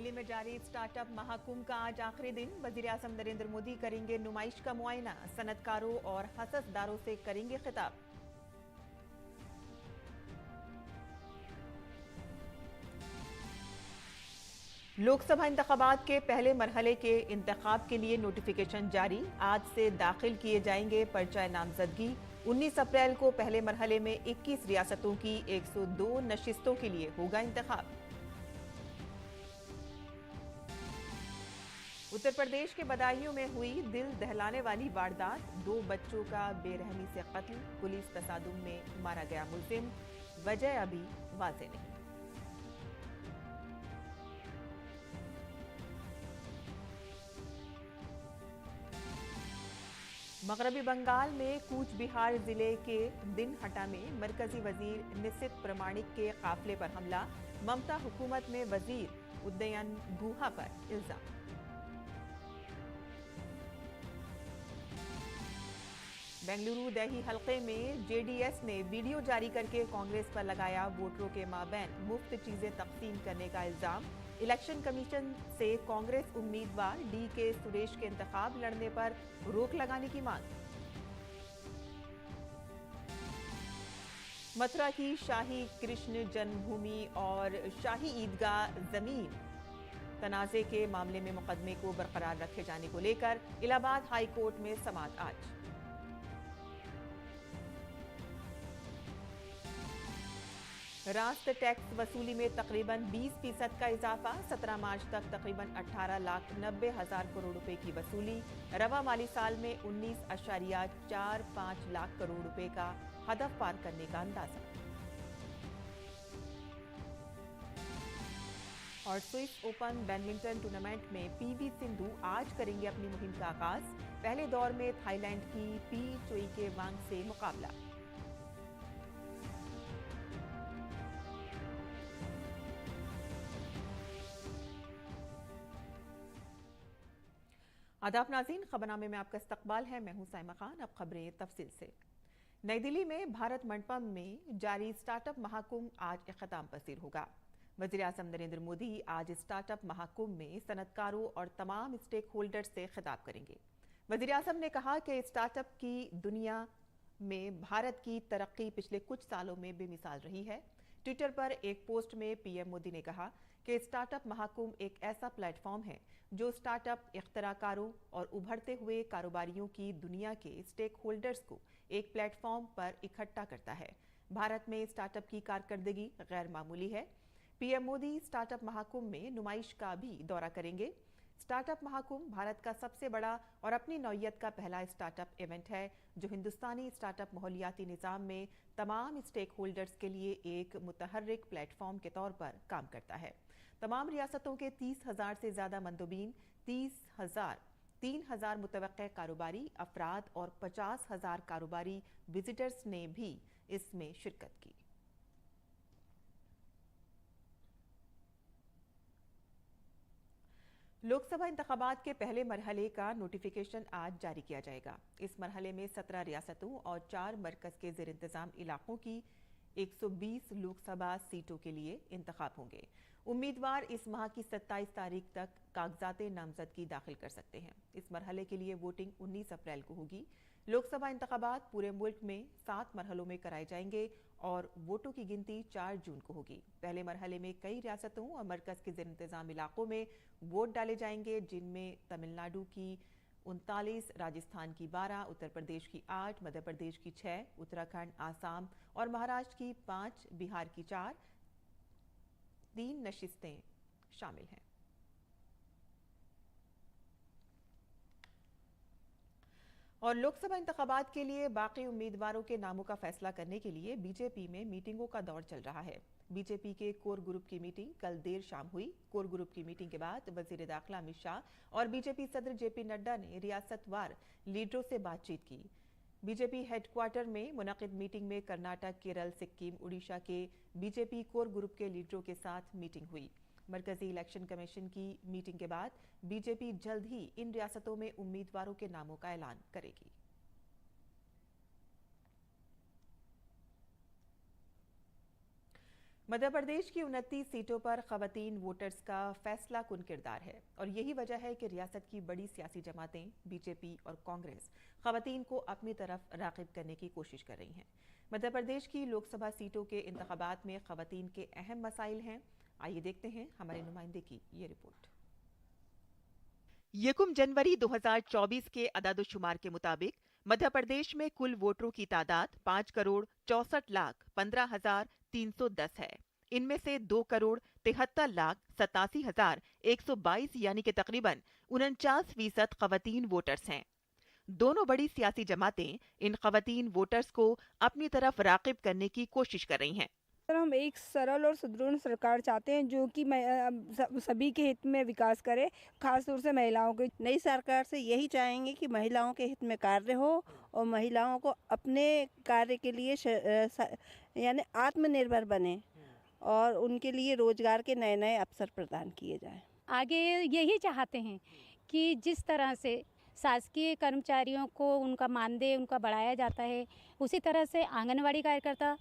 दिल्ली में जारी स्टार्टअप महाकुंभ का आज आखिरी दिन। वजीर-ए-आजम नरेंद्र मोदी करेंगे नुमाइश का मुआयना, सनतकारों और हससदारों से करेंगे खिताब। लोकसभा इंतखाबात के पहले मरहले के इंतखाब के लिए नोटिफिकेशन जारी। आज से दाखिल किए जाएंगे पर्चा नामजदगी। 19 अप्रैल को पहले मरहले में 21 रियासतों की 102 नशिस्तों के लिए होगा इंतखाब। उत्तर प्रदेश के बदायूं में हुई दिल दहलाने वाली वारदात। 2 बच्चों का बेरहमी से कत्ल, पुलिस तसादुम में मारा गया मुलजिम। वजह अभी वाज़ेह नहीं। मगरबी बंगाल में कूच बिहार जिले के दिनहटा में मरकजी वजीर निशित प्रमाणिक के काफिले पर हमला। ममता हुकूमत में वजीर उदयन गुहा पर इल्जाम। बेंगलुरु दही हलके में जेडीएस ने वीडियो जारी करके कांग्रेस पर लगाया वोटरों के माबैन मुफ्त चीजें तकसीम करने का इल्जाम। इलेक्शन कमीशन से कांग्रेस उम्मीदवार डी.के. सुरेश के इंतखाब लड़ने पर रोक लगाने की मांग। मथुरा की शाही कृष्ण जन्मभूमि और शाही ईदगाह जमीन तनाजे के मामले में मुकदमे को बरकरार रखे जाने को लेकर इलाहाबाद हाई कोर्ट में समाअत आज। रास्त टैक्स वसूली में तकरीबन 20% का इजाफा। 17 मार्च तक तकरीबन 18,90,000 करोड़ रुपए की वसूली। रवा माली साल में 19.45 लाख करोड़ रुपए का हदफ पार करने का अंदाजा। और स्विस ओपन बैडमिंटन टूर्नामेंट में पीवी सिंधु आज करेंगे अपनी मुहिम का आगाज। पहले दौर में थाईलैंड की पी चोई वांग से मुकाबला। आदाब नाज़रीन, खबरनामे में आपका इस्तकबाल है। मैं हूं साइमा खान। अब खबरें तफसील से। नई दिल्ली में भारत मंडपम में जारी स्टार्टअप महाकुंभ आज इख्तिताम पसीर होगा। वज़ीर-ए-आज़म नरेंद्र मोदी आज स्टार्टअप महाकुंभ में सनतकारों और तमाम स्टेक होल्डर्स से खिताब करेंगे। वज़ीर-ए-आज़म ने कहा कि स्टार्टअप की दुनिया में भारत की तरक्की पिछले कुछ सालों में बेमिसाल रही है। ट्विटर पर एक पोस्ट में पीएम मोदी ने कहा कि स्टार्टअप महाकुंभ एक ऐसा प्लेटफॉर्म है जो स्टार्टअप इख्तराकारों और उभरते हुए कारोबारियों की दुनिया के स्टेक होल्डर्स को एक प्लेटफॉर्म पर इकट्ठा करता है। भारत में स्टार्टअप की कारकर्दगी गैर मामूली है। पीएम मोदी स्टार्टअप महाकुंभ में नुमाइश का भी दौरा करेंगे। स्टार्टअप महाकुंभ भारत का सबसे बड़ा और अपनी नौयत का पहला स्टार्टअप इवेंट है जो हिंदुस्तानी स्टार्टअप माहौलियाती निज़ाम में तमाम स्टेक होल्डर्स के लिए एक मुतहर्रिक प्लेटफॉर्म के तौर पर काम करता है। तमाम रियासतों के 30,000 से ज्यादा मंदोबीन, 3,000 मुतवक्किल कारोबारी अफराद और 50,000 कारोबारी विजिटर्स ने भी इसमें शिरकत की। लोकसभा इंतखाबात के पहले मरहले का नोटिफिकेशन आज जारी किया जाएगा। इस मरहले में 17 रियासतों और 4 मरकज के ज़ेर इंतजाम इलाकों की 120 लोकसभा सीटों के लिए इंतखाब होंगे। उम्मीदवार इस माह की 27 तारीख तक कागजात नामजदगी दाखिल कर सकते हैं। इस मरहले के लिए वोटिंग 19 अप्रैल को होगी। लोकसभा इंतखाबात पूरे मुल्क में 7 मरहलों में कराए जाएंगे और वोटों की गिनती 4 जून को होगी। पहले मरहले में कई रियासतों और मरकज के ज़ेर इंतजाम इलाकों में वोट डाले जाएंगे, जिनमें तमिलनाडु की 39, राजस्थान की 12, उत्तर प्रदेश की 8, मध्य प्रदेश की 6, उत्तराखंड, आसाम और महाराष्ट्र की 5, बिहार की 4, 3 नशिस्तें शामिल हैं। और लोकसभा इंतखाबात के लिए बाकी उम्मीदवारों के नामों का फैसला करने के लिए बीजेपी में मीटिंगों का दौर चल रहा है। बीजेपी के कोर ग्रुप की मीटिंग कल देर शाम हुई। कोर ग्रुप की मीटिंग के बाद वजीर दाखिला अमित शाह और बीजेपी सदर जेपी नड्डा ने रियासतवार लीडरों से बातचीत की। बीजेपी हेडक्वार्टर में मुनक़िद मीटिंग में कर्नाटक, केरल, सिक्किम, उड़ीसा के बीजेपी कोर ग्रुप के लीडरों के साथ मीटिंग हुई। मरकजी इलेक्शन कमीशन की मीटिंग के बाद बीजेपी जल्द ही इन रियासतों में उम्मीदवारों के नामों का ऐलान करेगी। मध्य प्रदेश की 29 सीटों पर खवातीन वोटर्स का फैसला कुन किरदार है और यही वजह है कि रियासत की बड़ी सियासी जमातें बीजेपी और कांग्रेस खवातीन को अपनी तरफ राग़िब करने की कोशिश कर रही हैं। मध्य प्रदेश की लोकसभा सीटों के इंतखाबात में खवातीन के अहम मसाइल हैं। आइए देखते हैं हमारे नुमाइंदे की ये रिपोर्ट। यकुम जनवरी 2024 के अदाद-ओ-शुमार के मुताबिक मध्य प्रदेश में कुल वोटरों की तादाद 5,64,15,310 है। इनमें से 2,73,87,122 यानी कि तकरीबन 49% खवातीन वोटर्स हैं। दोनों बड़ी सियासी जमातें इन खवातीन वोटर्स को अपनी तरफ राग़िब करने की कोशिश कर रही हैं। हम एक सरल और सुदृढ़ सरकार चाहते हैं जो कि सभी के हित में विकास करे, खास तौर से महिलाओं के। नई सरकार से यही चाहेंगे कि महिलाओं के हित में कार्य हो और महिलाओं को अपने कार्य के लिए यानी आत्मनिर्भर बने और उनके लिए रोजगार के नए नए अवसर प्रदान किए जाएं। आगे यही चाहते हैं कि जिस तरह से शासकीय कर्मचारियों को उनका मानदेय उनका बढ़ाया जाता है, उसी तरह से आंगनवाड़ी कार्यकर्ता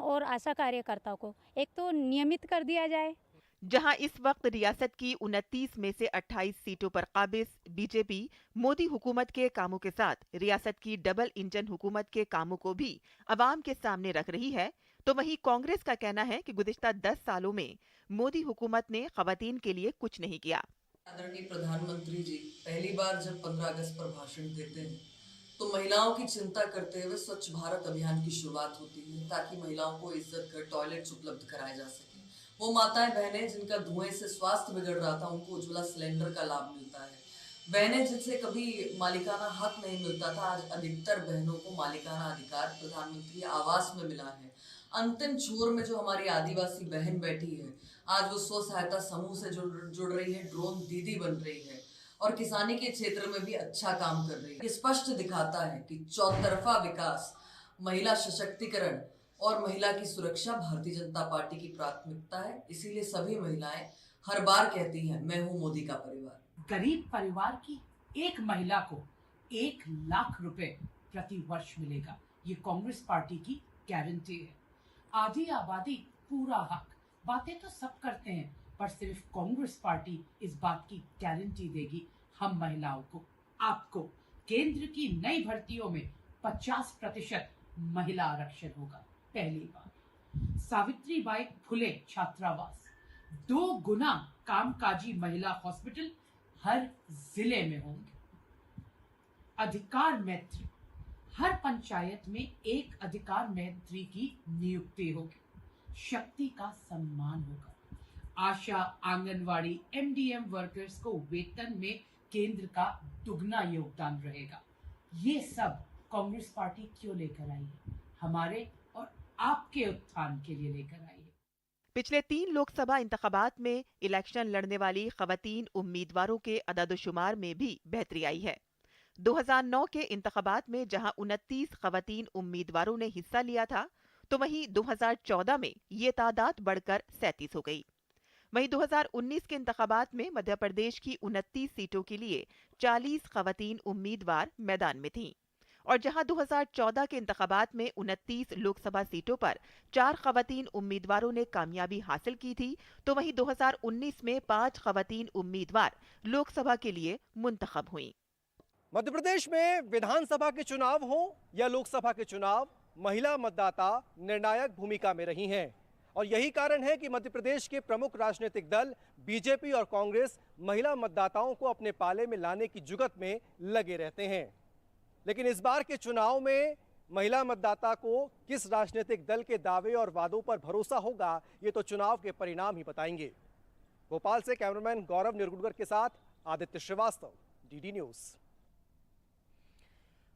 और आशा कार्यकर्ताओं को एक तो नियमित कर दिया जाए। जहां इस वक्त रियासत की 29 में से 28 सीटों पर काबिज बीजेपी मोदी हुकूमत के कामों के साथ रियासत की डबल इंजन हुकूमत के कामों को भी अवाम के सामने रख रही है, तो वहीं कांग्रेस का कहना है कि गुज़िश्ता 10 सालों में मोदी हुकूमत ने खवातीन के लिए कुछ नहीं किया। आदरणीय प्रधानमंत्री जी पहली बार जब 15 अगस्त पर भाषण देते हैं तो महिलाओं की चिंता करते हुए स्वच्छ भारत अभियान की शुरुआत होती है ताकि महिलाओं को इज्जत कर टॉयलेट्स उपलब्ध कराए जा सके। वो माताएं बहनें जिनका धुएं से स्वास्थ्य बिगड़ रहा था उनको उज्ज्वला सिलेंडर का लाभ मिलता है। बहनें जिनसे कभी मालिकाना हक नहीं मिलता था, आज अधिकतर बहनों को मालिकाना अधिकार प्रधानमंत्री आवास में मिला है। अंतिम छोर में जो हमारी आदिवासी बहन बैठी है, आज वो स्व सहायता समूह से जुड़ रही है, ड्रोन दीदी बन रही है और किसानी के क्षेत्र में भी अच्छा काम कर रही है। ये स्पष्ट दिखाता है कि चौतरफा विकास, महिला सशक्तिकरण और महिला की सुरक्षा भारतीय जनता पार्टी की प्राथमिकता है। इसीलिए सभी महिलाएं हर बार कहती हैं, मैं हूं मोदी का परिवार। गरीब परिवार की एक महिला को 1 लाख रुपए प्रति वर्ष मिलेगा, ये कांग्रेस पार्टी की गारंटी है। आधी आबादी पूरा हक, बातें तो सब करते हैं पर सिर्फ कांग्रेस पार्टी इस बात की गारंटी देगी, हम महिलाओं को, आपको केंद्र की नई भर्तियों में 50% महिला आरक्षण होगा। पहली बार सावित्रीबाई फुले छात्रावास, 2 गुना कामकाजी महिला हॉस्पिटल हर जिले में होंगे। अधिकार मैत्री, हर पंचायत में एक अधिकार मैत्री की नियुक्ति होगी। शक्ति का सम्मान होगा। आशा, आंगनवाड़ी, एमडीएम वर्कर्स को वेतन में केंद्र का दुगना योगदान रहेगा। ये सब कांग्रेस पार्टी क्यों लेकर आई है? हमारे और आपके उत्थान के लिए लेकर आई है। पिछले 3 लोकसभा इंतखाबात में इलेक्शन लड़ने वाली खवातीन उम्मीदवारों के अदद-ओ-शुमार में भी बेहतरी आई है। 2009 के इंतखाबात में जहां 29 खवातीन उम्मीदवारों ने हिस्सा लिया था, तो वहीं 2014 में ये तादाद बढ़कर 37 हो गई। वहीं 2019 के इंतखाबात में मध्य प्रदेश की 29 सीटों के लिए 40 खवातीन उम्मीदवार मैदान में थीं और जहां 2014 के इंतखाबात में 29 लोकसभा सीटों पर 4 खवातीन उम्मीदवारों ने कामयाबी हासिल की थी, तो वहीं 2019 में 5 खवातीन उम्मीदवार लोकसभा के लिए मुंतखब हुईं। मध्य प्रदेश में विधानसभा के चुनाव हो या लोकसभा के चुनाव, महिला मतदाता निर्णायक भूमिका में रही हैं और यही कारण है कि मध्य प्रदेश के प्रमुख राजनीतिक दल बीजेपी और कांग्रेस महिला मतदाताओं को अपने पाले में लाने की जुगत में लगे रहते हैं। लेकिन इस बार के चुनाव में महिला मतदाता को किस राजनीतिक दल के दावे और वादों पर भरोसा होगा, ये तो चुनाव के परिणाम ही बताएंगे। भोपाल से कैमरामैन गौरव निरगुडकर के साथ आदित्य श्रीवास्तव, डीडी न्यूज।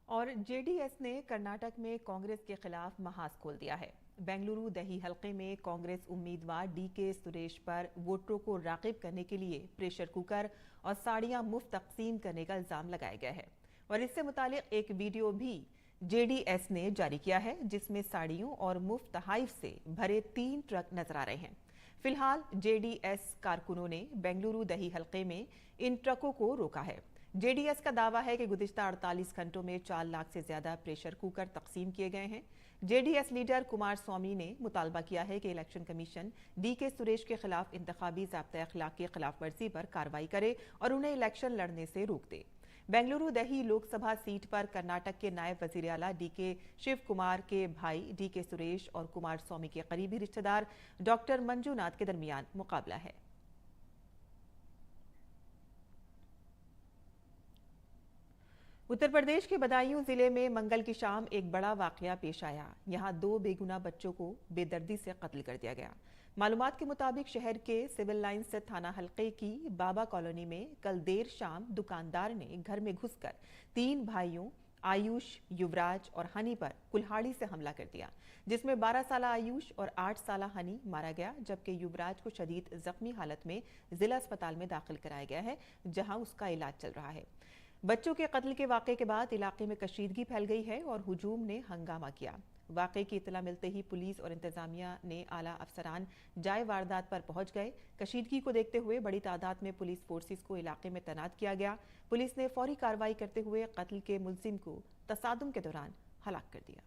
और जेडीएस ने कर्नाटक में कांग्रेस के खिलाफ महाज खोल दिया है। बेंगलुरु दही हलके में कांग्रेस उम्मीदवार डीके सुरेश पर वोटरों को राग़िब करने के लिए प्रेशर कुकर और साड़ियां मुफ्त तकसीम करने का इल्जाम लगाया गया है और इससे मुतालिक एक वीडियो भी जेडीएस ने जारी किया है, जिसमें साड़ियों और मुफ्त तहाइफ से भरे 3 ट्रक नजर आ रहे हैं। फिलहाल जेडीएस कारकुनों ने बेंगलुरु दही हलके में इन ट्रकों को रोका है, जेडीएस का दावा है कि गुज़िश्ता 48 घंटों में 4 लाख से ज्यादा प्रेशर कुकर तकसीम किए गए हैं। जेडीएस लीडर कुमार स्वामी ने मुतालबा किया है कि इलेक्शन कमीशन डीके सुरेश के खिलाफ इंतखाबी ज़ाब्ता अखलाक की खिलाफ वर्जी पर कार्रवाई करे और उन्हें इलेक्शन लड़ने से रोक दे। बेंगलुरु दही लोकसभा सीट पर कर्नाटक के नायब वजीर आला डीके शिव कुमार के भाई डीके सुरेश और कुमार स्वामी के करीबी रिश्तेदार डॉक्टर मंजूनाथ के दरमियान मुकाबला है। उत्तर प्रदेश के बदायूं जिले में मंगल की शाम एक बड़ा वाकया पेश आया। यहां 2 बेगुनाह बच्चों को बेदर्दी से कत्ल कर दिया गया। मालूमात के मुताबिक शहर के सिविल लाइन स्थित थाना हल्के की बाबा कॉलोनी में कल देर शाम दुकानदार ने घर में घुसकर 3 भाइयों आयुष, युवराज और हनी पर कुल्हाड़ी से हमला कर दिया, जिसमें 12 साल आयुष और 8 साल हनी मारा गया, जबकि युवराज को शदीद जख्मी हालत में जिला अस्पताल में दाखिल कराया गया है, जहां उसका इलाज चल रहा है। बच्चों के कत्ल के वाक़े के बाद इलाके में कशीदगी फैल गई है और हुजूम ने हंगामा किया। वाक़े की इतला मिलते ही पुलिस और इंतजामिया ने आला अफसरान जाए वारदात पर पहुंच गए। कशीदगी को देखते हुए बड़ी तादाद में पुलिस फोर्सेस को इलाके में तैनात किया गया। पुलिस ने फौरी कार्रवाई करते हुए कत्ल के मुलजिम को तसादुम के दौरान हलाक कर दिया।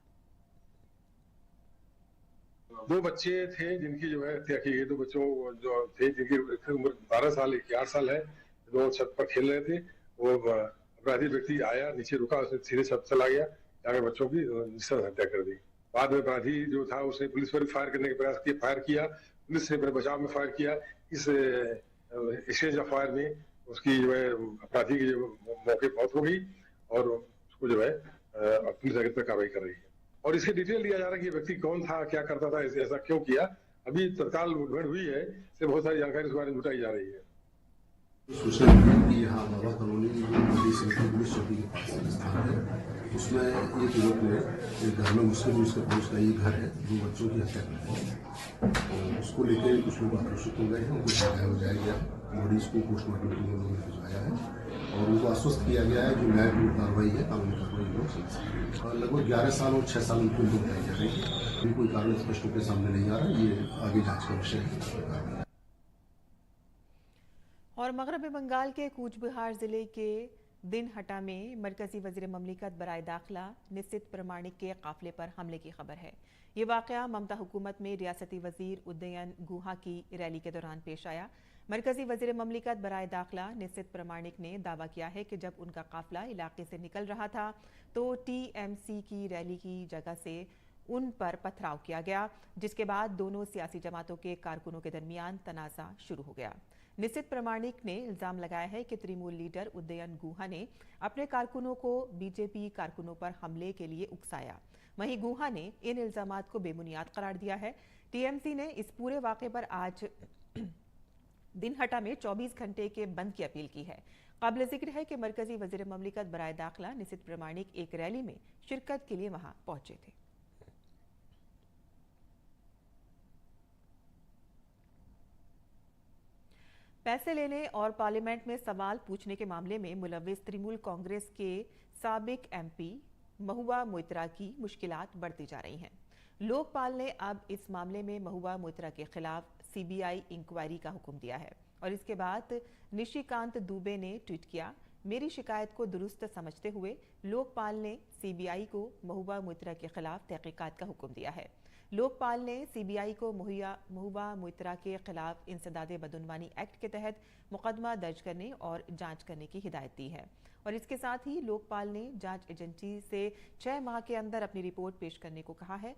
2 बच्चे थे जिनकी जो है हत्या की गई। 2 बच्चों जो थे जिनकी उम्र 12 साल, 8 साल है। 2 छत पर खेल रहे थे। वो अपराधी व्यक्ति आया, नीचे रुका, उसने सीधे छत चला गया, जाकर बच्चों की निस्संदेह हत्या कर दी। बाद में अपराधी जो था उसने पुलिस पर फायर करने का प्रयास किया, फायर किया, पुलिस ने अपने बचाव में फायर किया। इस एक्सचेंज ऑफ फायर में उसकी जो है अपराधी की जो मौके मौत हो गई और उसको जो है पुलिस आगे पर कार्रवाई कर रही है। और इसकी डिटेल लिया जा रहा है कि ये व्यक्ति कौन था, क्या करता था, ऐसा क्यों किया। अभी तत्काल मुठभेड़ हुई है, इससे बहुत सारी जानकारी इस बारे में जुटाई जा रही है। सूचना मिली कि यहाँ बाबा कॉलोनी जो सेंट्रल पुलिस चौकी के पास स्थान है, उसमें एक युवक ने एक घर में मुस्लिम उसके पड़ोस का ये घर है, 2 बच्चों की हत्या कर दी। तो उसको लेकर कुछ लोग आक्रोशित हो गए हैं, उनको भगाया हो जाएगा। बॉडीज को पोस्टमार्टम के लिए लोगों ने भिजवाया है और उनको आश्वस्त किया गया है जो न्यायपूर्ण कार्रवाई है, कानूनी कार्रवाई लोग समझ। और लगभग 11 साल और 6 साल उनको बताई जा रही है। अभी कोई कारण स्पष्ट रूप से सामने नहीं आ रहा, ये आगे जाँच का विषय है। और मगरबी बंगाल के कूचबिहार जिले के दिनहटा में मरकजी वजीर ममलिकत बराए दाखिला निश्चित प्रमाणिक के काफिले पर हमले की खबर है। ये वाक़या ममता हुकूमत में रियासती वजीर उदयन गुहा की रैली के दौरान पेश आया। मरकजी वजीर ममलिकत बराए दाखिला निश्चित प्रमाणिक ने दावा किया है कि जब उनका काफिला इलाके से निकल रहा था तो टीएमसी की रैली की जगह से उन पर पथराव किया गया, जिसके बाद दोनों सियासी जमातों के कारकुनों के दरमियान तनाज़ा शुरू हो गया। निश्चित प्रमाणिक ने इल्जाम लगाया है कि तृणमूल लीडर उदयन गुहा ने अपने कारकुनों को बीजेपी कारकुनों पर हमले के लिए उकसाया। वहीं गुहा ने इन इल्जामात को बेबुनियाद करार दिया है। टीएमसी ने इस पूरे वाक़े पर आज दिनहटा में 24 घंटे के बंद की अपील की है। काबिल जिक्र है कि मरकजी वजीर ममलिकत बराए दाखिला निश्चित प्रमाणिक एक रैली में शिरकत के लिए वहां पहुंचे थे। पैसे लेने और पार्लियामेंट में सवाल पूछने के मामले में मुलव्विस तृणमूल कांग्रेस के साबिक एमपी महुआ मोइत्रा की मुश्किलात बढ़ती जा रही हैं। लोकपाल ने अब इस मामले में महुआ मोइत्रा के खिलाफ सीबीआई इंक्वायरी का हुक्म दिया है और इसके बाद निशिकांत दुबे ने ट्वीट किया, मेरी शिकायत को दुरुस्त समझते हुए लोकपाल ने सीबीआई को महुआ मोइत्रा के खिलाफ तहकीकात का हुक्म दिया है। लोकपाल ने सीबीआई को महुआ मोइत्रा के खिलाफ इंसदादे बदउनवानी एक्ट के तहत मुकदमा दर्ज करने और जांच करने की हिदायत दी है और इसके साथ ही लोकपाल ने जांच एजेंसी से 6 माह के अंदर अपनी रिपोर्ट पेश करने को कहा है।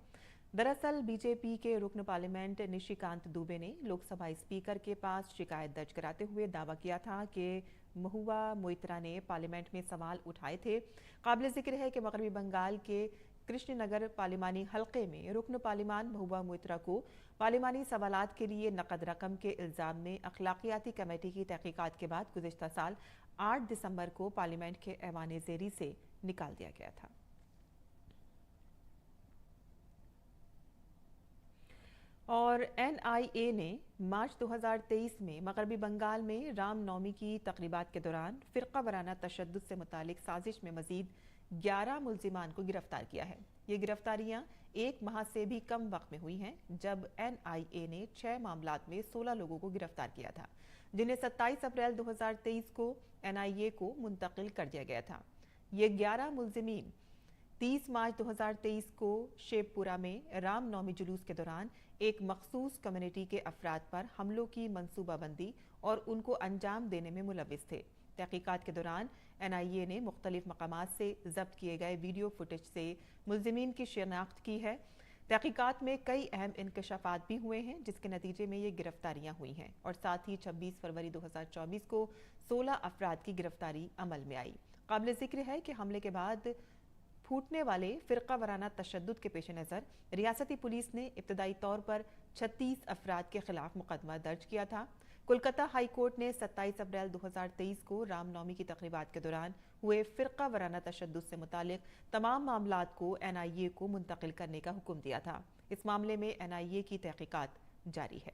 दरअसल बीजेपी के रुकन पार्लियामेंट निशिकांत दुबे ने लोकसभा स्पीकर के पास शिकायत दर्ज कराते हुए दावा किया था कि महुआ मोइत्रा ने पार्लियामेंट में सवाल उठाए थे। काबिल जिक्र है कि मगरबी बंगाल के कृष्णनगर पार्लिमानी हलके में रुकन पार्लिमान महुआ मोइत्रा को पार्लिमानी सवालात के लिए नकद रकम के इल्जाम में अखलाकियाती कमेटी की तहकीकात के बाद गुज़िश्ता साल 8 दिसंबर को पार्लियामेंट के ऐवान ज़ेरी से निकाल दिया गया था। और एनआईए ने मार्च 2023 में मगरबी बंगाल में रामनवमी की तकरीबात के दौरान फ़िरका वाराना तशद्दुद से मुतालिक साजिश में मज़ीद 11 मुल्जिमान को गिरफ्तार किया है। ये गिरफ्तारियां 1 माह से भी कम वक्त में हुई हैं, जब एनआईए ने 6 मामलात में 16 लोगों को गिरफ्तार किया था। जिन्हें 27 अप्रैल 2023 को NIA को मुंतकिल कर दिया गया था। ये 11 मुल्जिमीन 30 मार्च 2023 को शेखपुरा में रामनवमी जुलूस के दौरान एक मखसूस कम्युनिटी के अफराद पर हमलों की मंसूबाबंदी और उनको अंजाम देने में मुलविस थे। तहकीकात के दौरान NIA ने मुख्तलिफ मकामात से जब्त किए गए वीडियो फुटेज से मुल्जिमीन की शिनाख्त की है। तहकीकात में कई अहम इंकशाफात भी हुए हैं, जिसके नतीजे में ये गिरफ्तारियां हुई हैं और साथ ही 26 फरवरी 2024 को 16 अफराद की गिरफ्तारी अमल में आई। काबिल जिक्र है कि हमले के बाद फूटने वाले फिरका वराना तशद्दुद के पेश नज़र रियासती पुलिस ने इब्तदाई तौर पर 36 अफराद के खिलाफ मुकदमा दर्ज किया था। कोलकाता हाई कोर्ट ने 27 अप्रैल 2023 को रामनवमी की तकरीबात के दौरान हुए फिरका वराना तशद्दुद से मुतालिक तमाम मामलात को NIA को मुंतकिल करने का हुक्म दिया था। इस मामले में NIA की तहकीकात जारी है।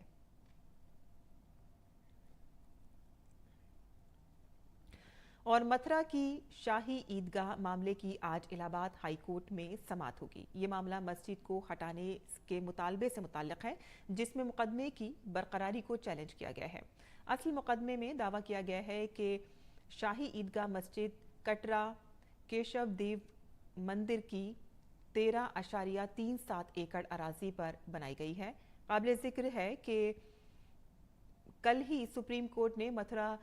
और मथुरा की शाही ईदगाह मामले की आज इलाहाबाद हाई कोर्ट में समाअत होगी। ये मामला मस्जिद को हटाने के मुतालबे से मुताल्लिक है, जिसमें मुकदमे की बरकरारी को चैलेंज किया गया है। असल मुकदमे में दावा किया गया है कि शाही ईदगाह मस्जिद कटरा केशव देव मंदिर की 13.37 एकड़ अराजी पर बनाई गई है। काबिल जिक्र है कि कल ही सुप्रीम कोर्ट ने मथुरा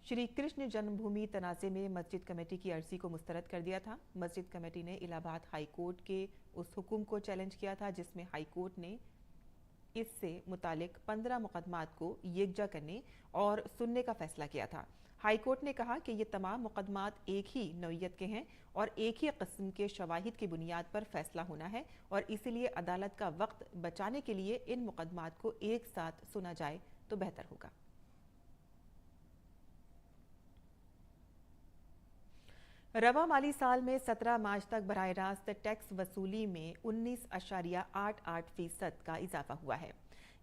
श्री कृष्ण जन्मभूमि तनाज़े में मस्जिद कमेटी की अर्जी को मुस्तरद कर दिया था। मस्जिद कमेटी ने इलाहाबाद हाई कोर्ट के उस हुक्म को चैलेंज किया था, जिसमें हाई कोर्ट ने इससे मुतालिक 15 मुकदमात को यकजा करने और सुनने का फैसला किया था। हाई कोर्ट ने कहा कि ये तमाम मुकदमात एक ही नौइयत के हैं और एक ही किस्म के शवाहिद की बुनियाद पर फैसला होना है और इसीलिए अदालत का वक्त बचाने के लिए इन मुकदमात को एक साथ सुना जाए तो बेहतर होगा। रवा माली साल में 17 मार्च तक बराह रास्त टैक्स वसूली में 19.88% का इजाफा हुआ है।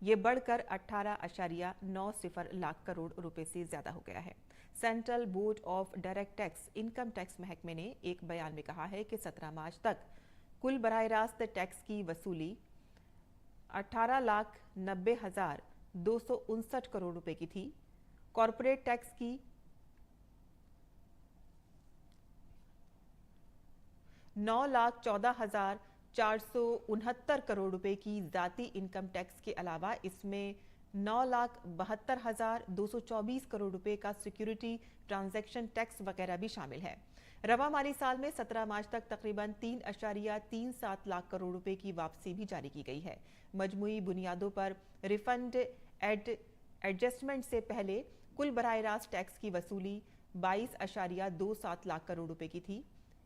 ये बढ़कर 18.90 लाख करोड़ रुपए से ज्यादा हो गया है। Central board of direct tax income tax महकमे ने एक बयान में कहा है कि 17 मार्च तक कुल बराह रास्त टैक्स की वसूली 18,90,259 करोड़ रुपए की थी। कॉरपोरेट टैक्स की 9,14,469 करोड़ रुपए की जाती इनकम टैक्स के अलावा इसमें 9,72,224 करोड़ रुपए का सिक्योरिटी ट्रांजैक्शन टैक्स वगैरह भी शामिल है। रवा माली साल में 17 मार्च तक तकरीबन 3.37 लाख करोड़ रुपए की वापसी भी जारी की गई है। मजमूई बुनियादों पर रिफंड एडजस्टमेंट से पहले कुल बराह रास्त टैक्स की वसूली 22.27 लाख करोड़ रुपए की थी।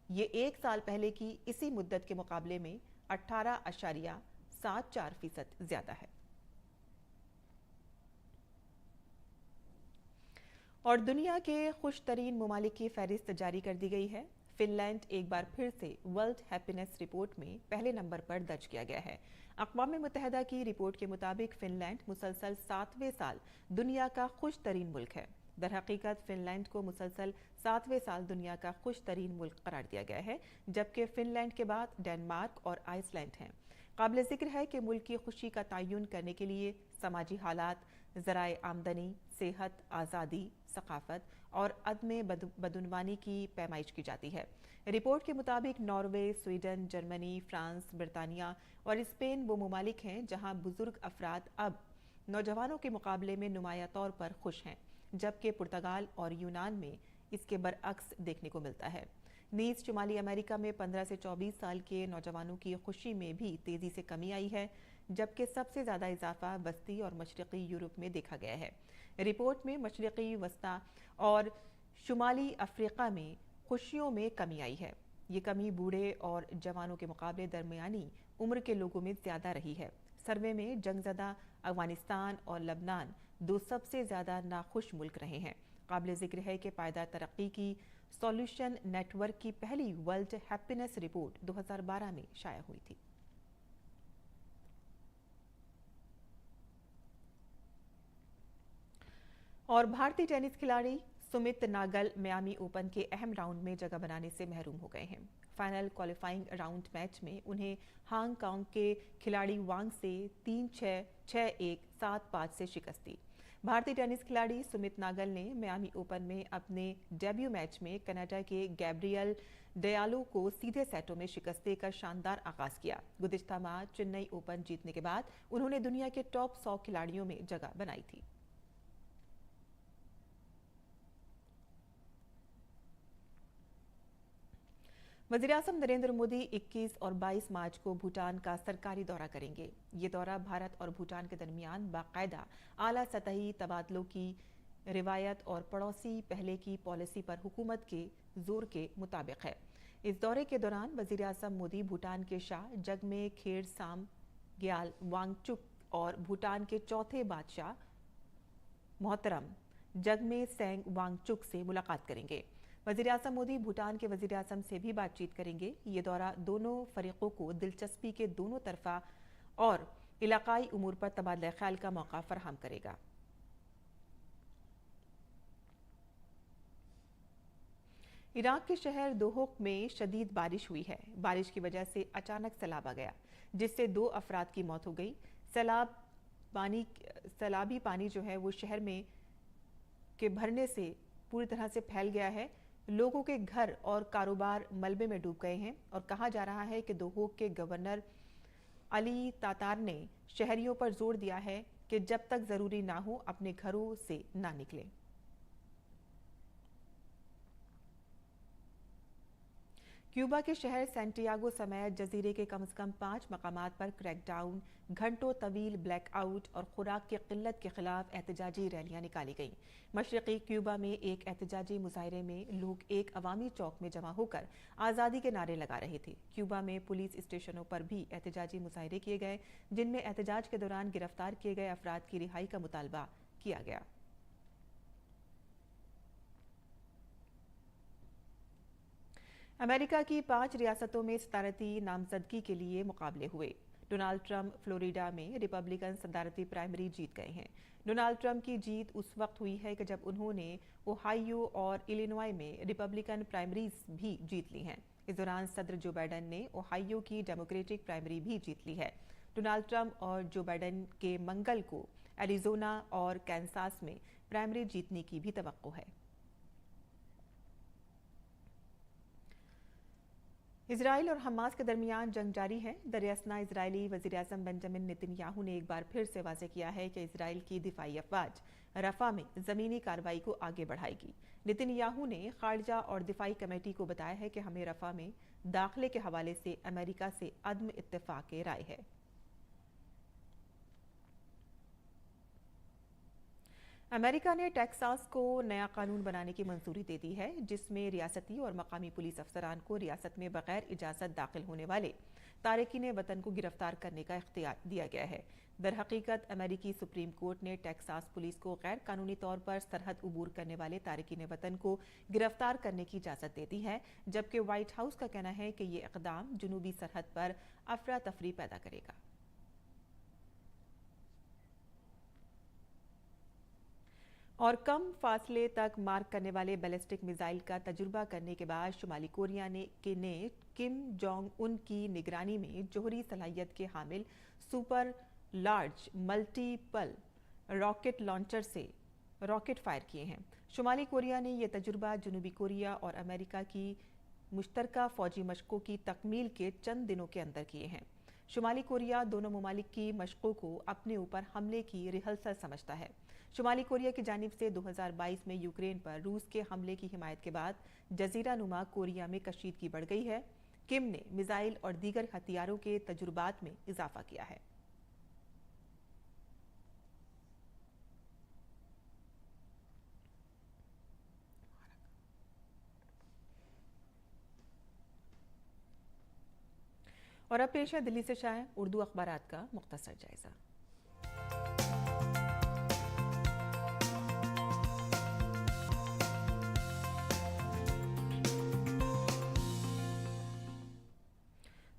ये एक साल पहले की इसी मुद्दत के मुकाबले में 18.74% ज्यादा है। और दुनिया के खुश तरीन ममालिक की फहरिस्त जारी कर दी गई है। फिनलैंड एक बार फिर से वर्ल्ड हैप्पीनेस रिपोर्ट में पहले नंबर पर दर्ज किया गया है। अक़वाम मुत्तहिदा की रिपोर्ट के मुताबिक फिनलैंड मुसलसल 7वें साल दुनिया का खुश तरीन मुल्क है। दर हकीकत फिनलैंड को मुसलसल 7वें साल दुनिया का खुश तरीन मुल्क करार दिया गया है, जबकि फिनलैंड के बाद डेनमार्क और आइसलैंड हैं। काबिल जिक्र है कि मुल्क की खुशी का तयन करने के लिए समाजी हालात, ज़राए आमदनी, सेहत, आज़ादी, सकाफत और अदम बदउनवानी की पैमाइश की जाती है। रिपोर्ट के मुताबिक नॉर्वे, स्वीडन, जर्मनी, फ्रांस, बरतानिया और स्पेन वो ममालिक हैं जहां बुजुर्ग अफराद अब नौजवानों के मुकाबले में नुमाया तौर पर खुश हैं, जबकि पुर्तगाल और यूनान में इसके बरअक्स देखने को मिलता है। नीज शुमाली अमेरिका में 15 से 24 साल के नौजवानों की खुशी में भी तेज़ी से कमी आई है, जबकि सबसे ज़्यादा इजाफा वस्ती और मशरक़ी यूरोप में देखा गया है। रिपोर्ट में मशरक़ी वस्ता और शुमाली अफ्रीका में खुशियों में कमी आई है। ये कमी बूढ़े और जवानों के मुकाबले दरमियानी उम्र के लोगों में ज़्यादा रही है। सर्वे में जंगज़दा अफगानिस्तान और लबनान दो सबसे ज़्यादा नाखुश मुल्क रहे हैं। काबिल ज़िक्र है कि पायदार तरक्की की सॉल्यूशन नेटवर्क की पहली वर्ल्ड हैप्पीनेस रिपोर्ट 2012 में शाया हुई थी। और भारतीय टेनिस खिलाड़ी सुमित नागल मियामी ओपन के अहम राउंड में जगह बनाने से महरूम हो गए हैं। फाइनल क्वालिफाइंग राउंड मैच में उन्हें हांगकांग के खिलाड़ी वांग से 3-6, 6-1, 7-5 से शिकस्त दी। भारतीय टेनिस खिलाड़ी सुमित नागल ने मियामी ओपन में अपने डेब्यू मैच में कनाडा के गैब्रियल डयालो को सीधे सेटों में शिकस्त देकर शानदार आगाज किया। गुज़िश्ता माह चेन्नई ओपन जीतने के बाद उन्होंने दुनिया के टॉप 100 खिलाड़ियों में जगह बनाई थी। वज़ीर-ए-आज़म नरेंद्र मोदी 21 और 22 मार्च को भूटान का सरकारी दौरा करेंगे। ये दौरा भारत और भूटान के दरमियान बाकायदा आला सतही तबादलों की रिवायत और पड़ोसी पहले की पॉलिसी पर हुकूमत के जोर के मुताबिक है। इस दौरे के दौरान वज़ीर-ए-आज़म मोदी भूटान के शाह जगमे खेरसाम ग्याल वांगचुक और भूटान के चौथे बादशाह मोहतरम जगमे सेंग वांगचुक से मुलाकात करेंगे। वज़ीर-ए-आज़म मोदी भूटान के वज़ीर-ए-आज़म से भी बातचीत करेंगे। ये दौरा दोनों फरीकों को दिलचस्पी के दोनों तरफा और इलाकाई उमूर पर तबादला ख्याल का मौका फराहम करेगा। इराक के शहर दोहक में शदीद बारिश हुई है। बारिश की वजह से अचानक सैलाब आ गया, जिससे 2 अफराद की मौत हो गई। सैलाबी पानी जो है वो शहर में के भरने से पूरी तरह से फैल गया है। लोगों के घर और कारोबार मलबे में डूब गए हैं और कहा जा रहा है कि दोहक के गवर्नर अली तातार ने शहरियों पर जोर दिया है कि जब तक जरूरी ना हो अपने घरों से ना निकलें। क्यूबा के शहर सैंटियागो समेत जजीरे के कम से कम 5 मकामात पर क्रैकडाउन, घंटों तवील ब्लैकआउट और खुराक की किल्लत के खिलाफ एहतजाजी रैलियां निकाली गईं। मशरक़ी क्यूबा में एक एहतजाजी मुजाहरे में लोग एक अवामी चौक में जमा होकर आज़ादी के नारे लगा रहे थे। क्यूबा में पुलिस स्टेशनों पर भी एहतजाजी मुजाहरे किए गए, जिनमें एहतजाज के दौरान गिरफ्तार किए गए अफराद की रिहाई का मुतालबा किया गया। अमेरिका की 5 रियासतों में सदारती नामजदगी के लिए मुकाबले हुए। डोनाल्ड ट्रंप फ्लोरिडा में रिपब्लिकन सदारती प्राइमरी जीत गए हैं। डोनाल्ड ट्रंप की जीत उस वक्त हुई है कि जब उन्होंने ओहायो और इलिनॉय में रिपब्लिकन प्राइमरीज भी जीत ली हैं। इस दौरान सदर जो बाइडेन ने ओहायो की डेमोक्रेटिक प्राइमरी भी जीत ली है। डोनाल्ड ट्रंप और जो बाइडेन के मंगल को एरिजोना और कैंसास में प्राइमरी जीतने की भी तवक्को है। इजराइल और हमास के दरमियान जंग जारी है। दरियासना इजरायली वज़ीर-ए-आज़म बेंजामिन नेतन्याहू ने एक बार फिर से वाज़ेह किया है कि इजराइल की दिफाई अफवाज रफा में ज़मीनी कार्रवाई को आगे बढ़ाएगी। नेतन्याहू ने खारजा और दिफाई कमेटी को बताया है कि हमें रफा में दाखिले के हवाले से अमेरिका से अदम इत्तेफाक राय है। अमेरिका ने टेक्सास को नया कानून बनाने की मंजूरी दे दी है, जिसमें रियासती और मकामी पुलिस अफसरान को रियासत में बगैर इजाज़त दाखिल होने वाले तारकीन वतन को गिरफ्तार करने का इख्तियार दिया गया है। दरहकीकत अमेरिकी सुप्रीम कोर्ट ने टेक्सास पुलिस को गैर कानूनी तौर पर सरहद उबूर करने वाले तारकीन वतन को गिरफ्तार करने की इजाज़त दे दी है, जबकि व्हाइट हाउस का कहना है कि ये इक़दाम जुनूबी सरहद पर अफरा तफरी पैदा करेगा। और कम फासले तक मार करने वाले बैलिस्टिक मिसाइल का तजुर्बा करने के बाद शुमाली कोरिया ने किम जोंग उन की निगरानी में जोहरी सलाहियत के हामिल super large multiple rocket launcher से रॉकेट फायर किए हैं। शुमाली कोरिया ने यह तजुर्बा जनूबी कोरिया और अमेरिका की मुश्तरका फौजी मशकों की तकमील के चंद दिनों के अंदर किए हैं। शुमाली कोरिया दोनों ममालिक की मशकों को अपने ऊपर हमले की रिहर्सल समझता है। शुमाली कोरिया की जानिब से 2022 में यूक्रेन पर रूस के हमले की हिमायत के बाद जजीरा नुमा कोरिया में कशीदगी बढ़ गई है। किम ने मिसाइल और दीगर हथियारों के तजुर्बात में इजाफा किया है। और अब पेश है दिल्ली से शाया उर्दू अखबारात का मुख्तसर जायजा।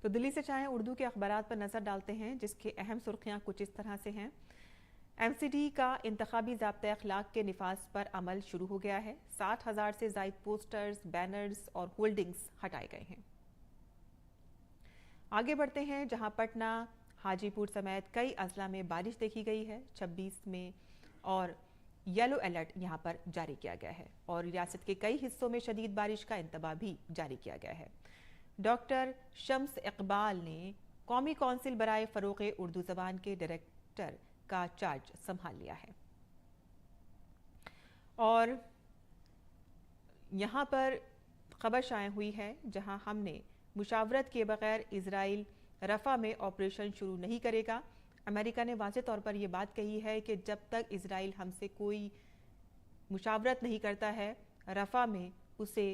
तो दिल्ली से चाहे उर्दू के अखबारात पर नजर डालते हैं, जिसकी अहम सुर्खियां कुछ इस तरह से हैं। एमसीडी का इंतखाबी ज़ाब्ता अखलाक के निफाज पर अमल शुरू हो गया है। 60,000 से ज़ायद पोस्टर्स, बैनर्स और होल्डिंग्स हटाए गए हैं। आगे बढ़ते हैं, जहां पटना, हाजीपुर समेत कई अजला में बारिश देखी गई है। 26 में और येलो अलर्ट यहां पर जारी किया गया है और रियासत के कई हिस्सों में शदीद बारिश का इंतबाह भी जारी किया गया है। डॉक्टर शम्स इकबाल ने कौमी कौंसिल बराए फ़रोग़ उर्दू ज़बान के डायरेक्टर का चार्ज संभाल लिया है और यहाँ पर खबर शाया हुई है जहां हमने मुशावरत के बगैर इजराइल रफ़ा में ऑपरेशन शुरू नहीं करेगा। अमेरिका ने वाज़ेह तौर पर यह बात कही है कि जब तक इजराइल हमसे कोई मुशावरत नहीं करता है रफ़ा में उसे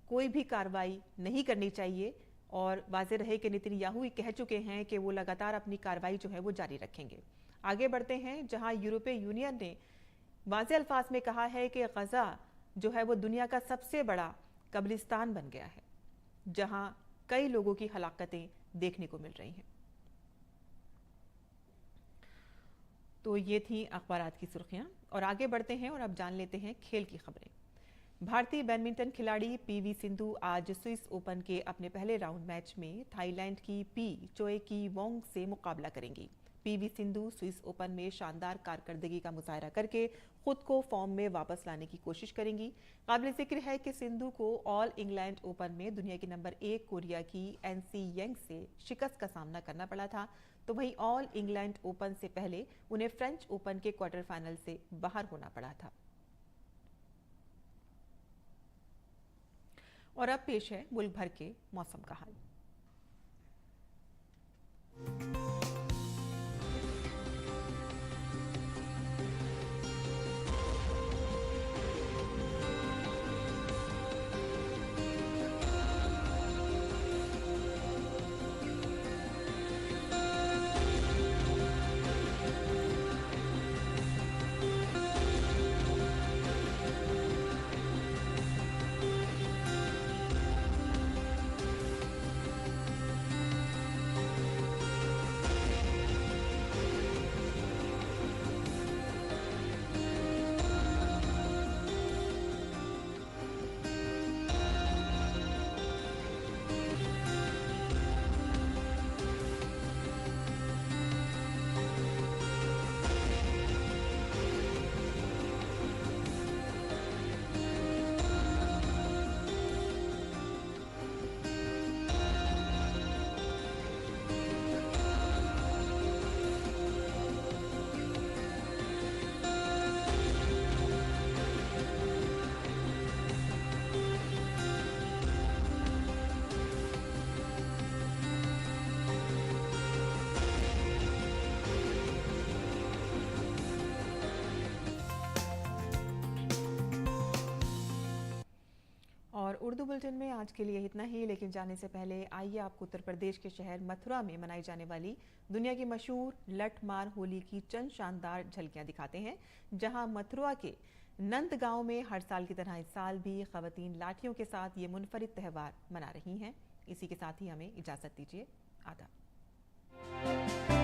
कोई भी कार्रवाई नहीं करनी चाहिए और वाज़ेह रहे कि नेतन्याहू कह चुके हैं कि वो लगातार अपनी कार्रवाई जो है वो जारी रखेंगे। आगे बढ़ते हैं जहां यूरोपीय यूनियन ने वाज़ेह अल्फाज में कहा है कि गज़ा जो है वो दुनिया का सबसे बड़ा कब्रिस्तान बन गया है जहां कई लोगों की हलाकतें देखने को मिल रही हैं। तो ये थी अखबारात की सुर्खियां और आगे बढ़ते हैं और अब जान लेते हैं खेल की खबरें। भारतीय बैडमिंटन खिलाड़ी पीवी सिंधु आज स्विस ओपन के अपने पहले राउंड मैच में थाईलैंड की पी चोए की वोंग से मुकाबला करेंगी। पीवी सिंधु स्विस ओपन में शानदार कारकर्दगी का मुजाहरा करके खुद को फॉर्म में वापस लाने की कोशिश करेंगी। काबिल जिक्र है कि सिंधु को ऑल इंग्लैंड ओपन में दुनिया की नंबर 1 कोरिया की एनसी यंग से शिकस्त का सामना करना पड़ा था, तो वहीं ऑल इंग्लैंड ओपन से पहले उन्हें फ्रेंच ओपन के क्वार्टर फाइनल से बाहर होना पड़ा था। और अब पेश है मुल्क भर के मौसम का हाल। और उर्दू बुलेटिन में आज के लिए इतना ही, लेकिन जाने से पहले आइए आपको उत्तर प्रदेश के शहर मथुरा में मनाई जाने वाली दुनिया की मशहूर लठमार होली की चंद शानदार झलकियां दिखाते हैं। जहां मथुरा के नंद गांव में हर साल की तरह इस साल भी खवातीन लाठियों के साथ ये मुनफरिद त्यौहार मना रही हैं। इसी के साथ ही हमें इजाज़त दीजिए। आदाब।